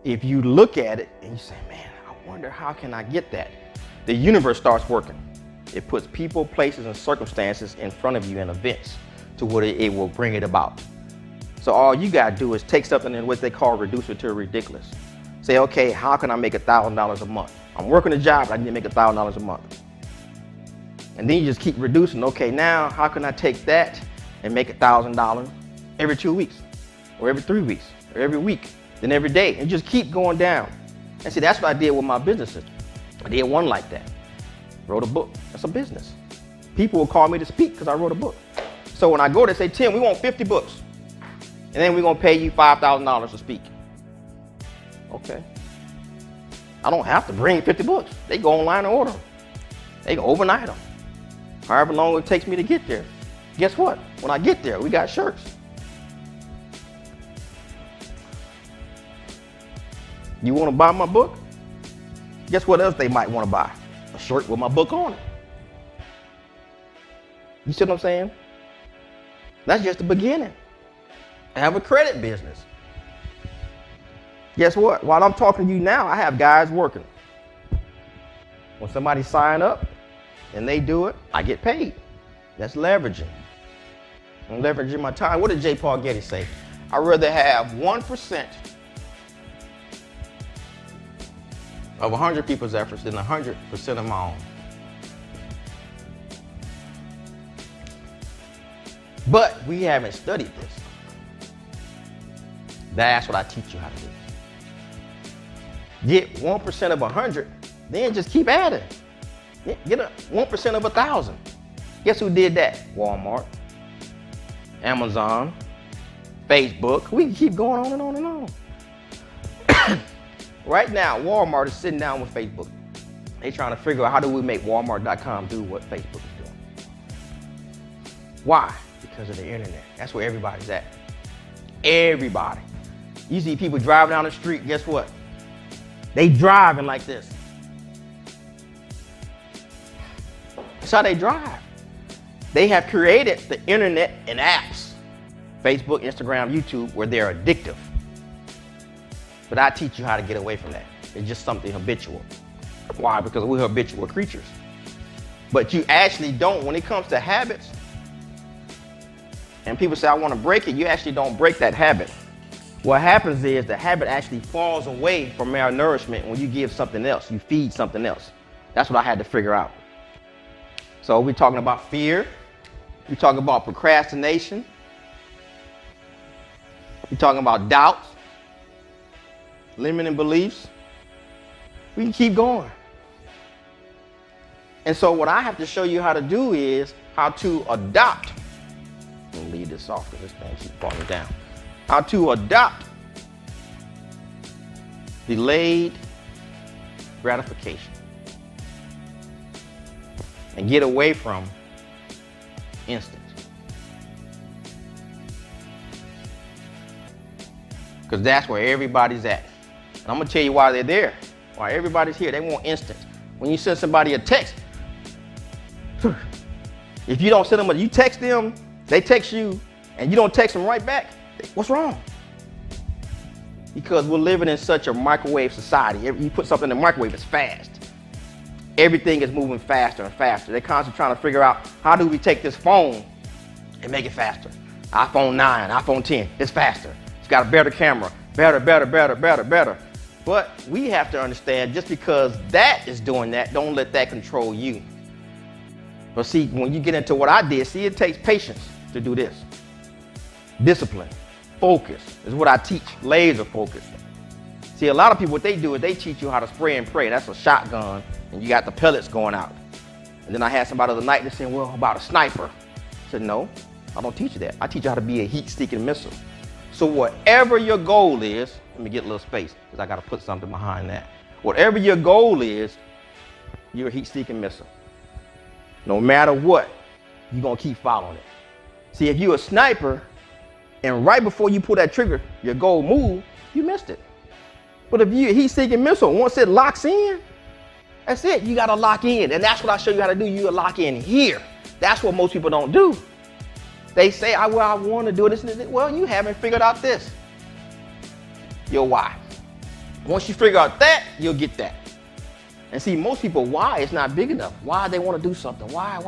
if you look at it and you say, man, I wonder how can I get that? The universe starts working. It puts people, places, and circumstances in front of you in events to where it will bring it about. So all you gotta do is take something in what they call reduce it to ridiculous. Say, okay, how can I make $1,000 a month? I'm working a job, but I need to make $1,000 a month. And then you just keep reducing. Okay, now how can I take that and make $1,000 every 2 weeks, or every 3 weeks, or every week, then every day, and just keep going down. And see, that's what I did with my businesses. I did one like that. Wrote a book. That's a business. People will call me to speak because I wrote a book. So when I go, they say, Tim, we want 50 books. And then we're going to pay you $5,000 to speak. Okay. I don't have to bring 50 books. They go online and order them. They can overnight them. However long it takes me to get there. Guess what? When I get there, we got shirts. You want to buy my book? Guess what else they might want to buy? A shirt with my book on it. You see what I'm saying? That's just the beginning. I have a credit business. Guess what? While I'm talking to you now, I have guys working. When somebody sign up and they do it, I get paid. That's leveraging. I'm leveraging my time. What did J. Paul Getty say? I'd rather have 1% of 100 people's efforts than 100% of my own. But we haven't studied this. That's what I teach you how to do. Get 1% of 100, then just keep adding. Get a 1% of 1,000. Guess who did that? Walmart, Amazon, Facebook. We can keep going on and on and on. Right now, Walmart is sitting down with Facebook. They're trying to figure out how do we make Walmart.com do what Facebook is doing. Why? Because of the internet. That's where everybody's at. Everybody. You see people driving down the street, guess what? They driving like this. That's how they drive. They have created the internet and apps, Facebook, Instagram, YouTube, where they're addictive. But I teach you how to get away from that. It's just something habitual. Why? Because we're habitual creatures. But you actually don't, when it comes to habits, and people say, I want to break it, you actually don't break that habit. What happens is the habit actually falls away from malnourishment when you give something else, you feed something else. That's what I had to figure out. So we're talking about fear, we're talking about procrastination, we're talking about doubts, limiting beliefs. We can keep going. And so what I have to show you how to do is how to adopt. Let me leave this off because this thing keeps falling down. How to adopt delayed gratification and get away from instant. Because that's where everybody's at. And I'm gonna tell you why they're there. Why everybody's here. They want instant. When you send somebody a text, if you don't send them you text them, they text you, and you don't text them right back, what's wrong? Because we're living in such a microwave society. You put something in the microwave, it's fast. Everything is moving faster and faster. They're constantly trying to figure out, how do we take this phone and make it faster? iPhone 9, iPhone 10, it's faster. It's got a better camera, better. But we have to understand, just because that is doing that, don't let that control you. But see, when you get into what I did, see, it takes patience to do this. Discipline, focus is what I teach, laser focus. See, a lot of people, what they do is they teach you how to spray and pray. That's a shotgun, and you got the pellets going out. And then I had somebody the other night that said, well, about a sniper. I said, no, I don't teach you that. I teach you how to be a heat-seeking missile. So whatever your goal is, let me get a little space because I got to put something behind that. Whatever your goal is, you're a heat-seeking missile. No matter what, you're going to keep following it. See, if you're a sniper and right before you pull that trigger, your goal move, you missed it. But if you're a heat-seeking missile, once it locks in, that's it. You got to lock in. And that's what I show you how to do. You lock in here. That's what most people don't do. They say, well, I want to do this and this. Well, you haven't figured out this. Your why. Once you figure out that, you'll get that. And see, most people, why it's not big enough? Why they want to do something? Why?